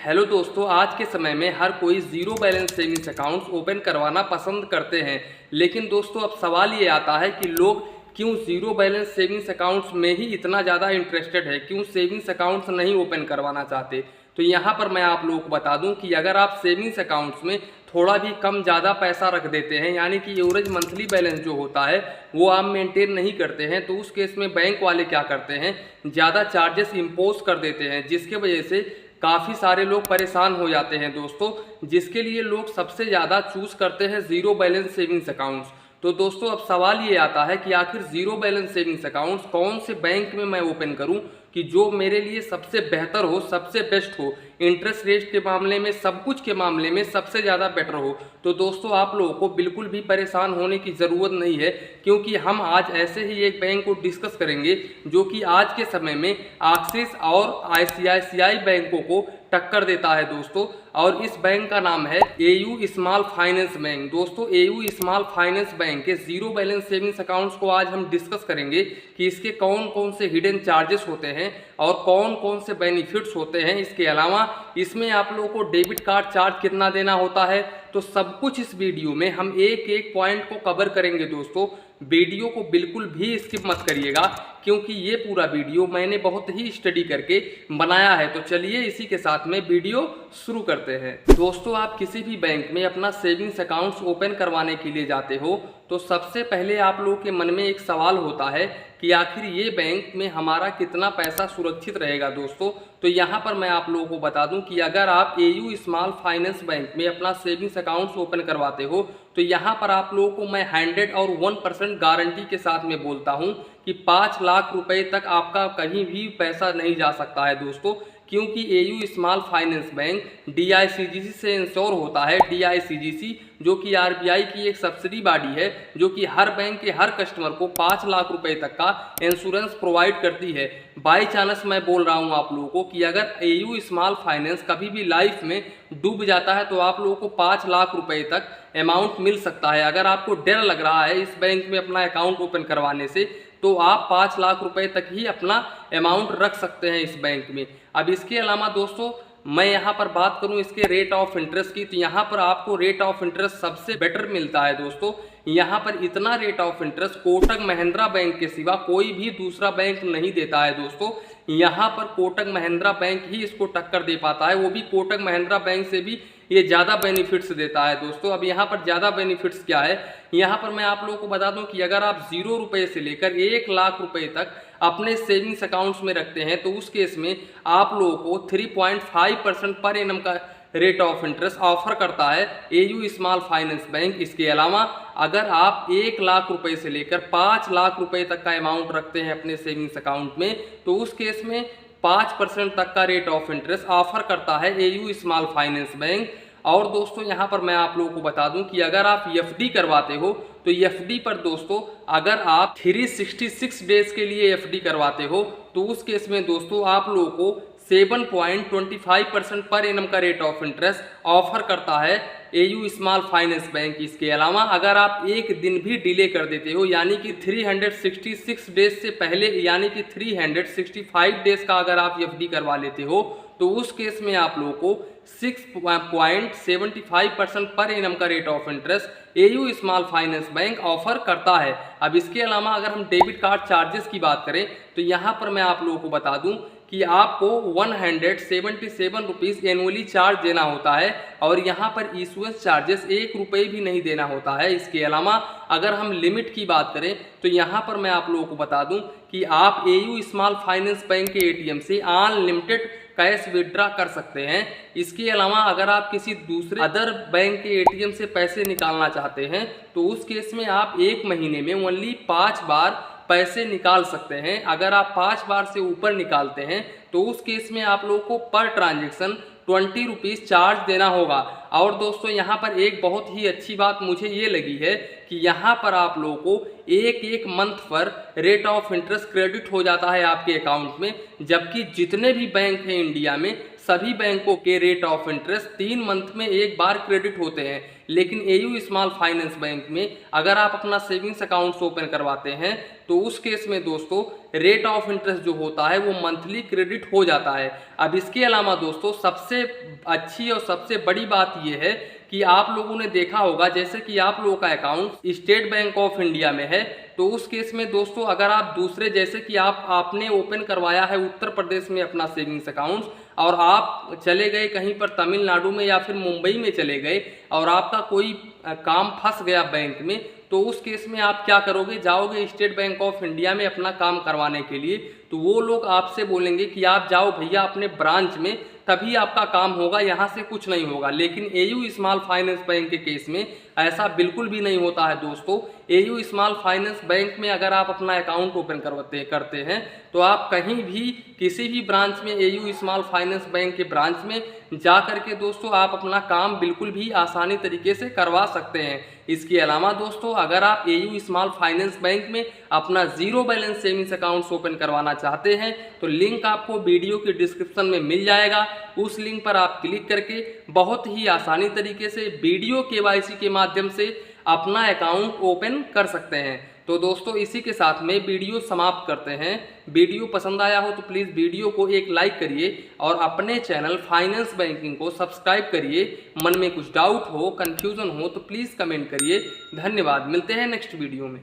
Hello दोस्तों, आज के समय में हर कोई zero balance savings accounts open करवाना पसंद करते हैं। लेकिन दोस्तों अब सवाल ये आता है कि लोग क्यों ज़ीरो बैलेंस सेविंग्स अकाउंट्स में ही इतना ज़्यादा इंटरेस्टेड है, क्यों सेविंग्स अकाउंट्स नहीं ओपन करवाना चाहते। तो यहाँ पर मैं आप लोगों को बता दूं कि अगर आप सेविंग्स अकाउंट्स में थोड़ा भी कम ज़्यादा पैसा रख देते हैं, यानी कि एवरेज मंथली बैलेंस जो होता है वो आप मेंटेन नहीं करते हैं, तो उस केस में बैंक वाले क्या करते हैं, ज़्यादा चार्जेस इम्पोज कर देते हैं, जिसके वजह से काफ़ी सारे लोग परेशान हो जाते हैं दोस्तों। जिसके लिए लोग सबसे ज़्यादा चूज़ करते हैं ज़ीरो बैलेंस सेविंग्स अकाउंट्स। तो दोस्तों अब सवाल ये आता है कि आखिर ज़ीरो बैलेंस सेविंग्स अकाउंट्स कौन से बैंक में मैं ओपन करूं कि जो मेरे लिए सबसे बेहतर हो, सबसे बेस्ट हो, इंटरेस्ट रेट के मामले में, सब कुछ के मामले में सबसे ज़्यादा बेटर हो। तो दोस्तों आप लोगों को बिल्कुल भी परेशान होने की ज़रूरत नहीं है, क्योंकि हम आज ऐसे ही एक बैंक को डिस्कस करेंगे जो कि आज के समय में एक्सिस और आईसीआईसीआई बैंकों को टक्कर देता है दोस्तों। और इस बैंक का नाम है एयू स्मॉल फाइनेंस बैंक। दोस्तों एयू स्मॉल फाइनेंस बैंक के ज़ीरो बैलेंस सेविंग्स अकाउंट्स को आज हम डिस्कस करेंगे कि इसके कौन कौन से हिडन चार्जेस होते हैं और कौन कौन से बेनिफिट्स होते हैं। इसके अलावा इसमें आप लोगों को डेबिट कार्ड चार्ज कितना देना होता है, तो सब कुछ इस वीडियो में हम एक एक पॉइंट को कवर करेंगे दोस्तों। वीडियो को बिल्कुल भी स्किप मत करिएगा, क्योंकि ये पूरा वीडियो मैंने बहुत ही स्टडी करके बनाया है। तो चलिए इसी के साथ में वीडियो शुरू करते हैं। दोस्तों आप किसी भी बैंक में अपना सेविंग्स अकाउंट्स ओपन करवाने के लिए जाते हो तो सबसे पहले आप लोगों के मन में एक सवाल होता है कि आखिर ये बैंक में हमारा कितना पैसा सुरक्षित रहेगा दोस्तों। तो यहाँ पर मैं आप लोगों को बता दूं कि अगर आप एयू स्मॉल फाइनेंस बैंक में अपना सेविंग्स अकाउंट्स ओपन करवाते हो तो यहाँ पर आप लोगों को मैं 100 और 1% गारंटी के साथ में बोलता हूँ कि 5 लाख रुपए तक आपका कहीं भी पैसा नहीं जा सकता है दोस्तों, क्योंकि AU small finance bank DICGC से इंश्योर होता है। डीआईसीजीसी जो कि आरबीआई की एक सब्सिडी बॉडी है, जो कि हर बैंक के हर कस्टमर को 5 लाख रुपए तक का इंश्योरेंस प्रोवाइड करती है। बाई चांस मैं बोल रहा हूं आप लोगों को कि अगर एयू स्मॉल फाइनेंस कभी भी लाइफ में डूब जाता है तो आप लोगों को 5 लाख रुपए तक अमाउंट मिल सकता है। अगर आपको डर लग रहा है इस बैंक में अपना अकाउंट ओपन करवाने से, तो आप 5 लाख रुपए तक ही अपना अमाउंट रख सकते हैं इस बैंक में। अब इसके अलावा दोस्तों मैं यहाँ पर बात करूँ इसके रेट ऑफ इंटरेस्ट की, तो यहाँ पर आपको रेट ऑफ इंटरेस्ट सबसे बेटर मिलता है दोस्तों। यहाँ पर इतना rate of interest Kotak Mahindra bank के सिवा कोई भी दूसरा बैंक नहीं देता है दोस्तों। यहाँ पर कोटक महिंद्रा बैंक ही इसको टक्कर दे पाता है, वो भी कोटक महिंद्रा बैंक से भी ये ज़्यादा बेनिफिट्स देता है दोस्तों। अब यहाँ पर ज़्यादा बेनिफिट्स क्या है, यहाँ पर मैं आप लोगों को बता दूं कि अगर आप 0 रुपये से लेकर 1 लाख रुपए तक अपने सेविंग्स अकाउंट्स में रखते हैं तो उस केस में आप लोगों को 3.5% पर एनम का रेट ऑफ इंटरेस्ट ऑफर करता है एयू स्मॉल फाइनेंस बैंक। इसके अलावा अगर आप 1 लाख रुपए से लेकर 5 लाख रुपए तक का अमाउंट रखते हैं अपने सेविंग्स अकाउंट में, तो उस केस में 5% तक का रेट ऑफ इंटरेस्ट ऑफर करता है एयू स्मॉल फाइनेंस बैंक। और दोस्तों यहाँ पर मैं आप लोगों को बता दूं कि अगर आप एफडी करवाते हो तो एफडी पर दोस्तों अगर आप 366 डेज के लिए एफडी करवाते हो तो उस केस में दोस्तों आप लोगों को 7.25% पर एनम का रेट ऑफ इंटरेस्ट ऑफर करता है एयू स्मॉल फाइनेंस बैंक। इसके अलावा अगर आप एक दिन भी डिले कर देते हो, यानी कि 366 डेज से पहले, यानी कि 365 डेज का अगर आप एफडी करवा लेते हो, तो उस केस में आप लोगों को 6.75% पर एनम का rate of interest AU small finance bank offer करता है। अब इसके अलावा अगर हम डेबिट कार्ड चार्जेस की बात करें तो यहाँ पर मैं आप लोगों को बता दूं कि आपको 177 रुपीज़ एनुअली चार्ज देना होता है और यहाँ पर इशुएंस चार्जेस 1 रुपये भी नहीं देना होता है। इसके अलावा अगर हम लिमिट की बात करें तो यहाँ पर मैं आप लोगों को बता दूं कि आप एयू स्मॉल फाइनेंस बैंक के एटीएम से अनलिमिटेड कैश विड्रा कर सकते हैं। इसके अलावा अगर आप किसी दूसरे अदर बैंक के एटीएम से पैसे निकालना चाहते हैं तो उस केस में आप एक महीने में ओनली 5 बार पैसे निकाल सकते हैं। अगर आप 5 बार से ऊपर निकालते हैं तो उस केस में आप लोगों को पर ट्रांजेक्शन 20 रुपीज़ चार्ज देना होगा। और दोस्तों यहाँ पर एक बहुत ही अच्छी बात मुझे ये लगी है कि यहाँ पर आप लोगों को एक मंथ पर रेट ऑफ इंटरेस्ट क्रेडिट हो जाता है आपके अकाउंट में, जबकि जितने भी बैंक हैं इंडिया में सभी बैंकों के रेट ऑफ इंटरेस्ट 3 मंथ में एक बार क्रेडिट होते हैं। लेकिन एयू स्मॉल फाइनेंस बैंक में अगर आप अपना सेविंग्स अकाउंट्स ओपन करवाते हैं तो उस केस में दोस्तों रेट ऑफ इंटरेस्ट जो होता है वो मंथली क्रेडिट हो जाता है। अब इसके अलावा दोस्तों सबसे अच्छी और सबसे बड़ी बात ये है कि आप लोगों ने देखा होगा, जैसे कि आप लोगों का account state bank of India में है, तो उस केस में दोस्तों अगर आप दूसरे, जैसे कि आपने ओपन करवाया है उत्तर प्रदेश में अपना सेविंग्स अकाउंट और आप चले गए कहीं पर तमिलनाडु में या फिर मुंबई में चले गए और आपका कोई काम फंस गया बैंक में, तो उस केस में आप क्या करोगे, जाओगे स्टेट बैंक ऑफ इंडिया में अपना काम करवाने के लिए, तो वो लोग आपसे बोलेंगे कि आप जाओ भैया अपने ब्रांच में, तभी आपका काम होगा, यहाँ से कुछ नहीं होगा। लेकिन एयू स्मॉल फाइनेंस बैंक के केस में ऐसा बिल्कुल भी नहीं होता है दोस्तों। एयू स्मॉल फाइनेंस बैंक में अगर आप अपना अकाउंट ओपन करते हैं तो आप कहीं भी किसी भी ब्रांच में, एयू स्मॉल फाइनेंस बैंक के ब्रांच में जा करके दोस्तों आप अपना काम बिल्कुल भी आसानी तरीके से करवा सकते हैं। इसके अलावा दोस्तों अगर आप एयू स्मॉल फाइनेंस बैंक में अपना zero balance savings account open करवाना चाहते हैं तो लिंक आपको वीडियो के डिस्क्रिप्शन में मिल जाएगा। उस लिंक पर आप क्लिक करके बहुत ही आसानी तरीके से वीडियो केवाईसी के माध्यम से अपना अकाउंट ओपन कर सकते हैं। तो दोस्तों इसी के साथ में वीडियो समाप्त करते हैं। वीडियो पसंद आया हो तो प्लीज़ वीडियो को एक लाइक करिए और अपने चैनल फाइनेंस बैंकिंग को सब्सक्राइब करिए। मन में कुछ डाउट हो, कन्फ्यूज़न हो तो प्लीज़ कमेंट करिए। धन्यवाद, मिलते हैं नेक्स्ट वीडियो में।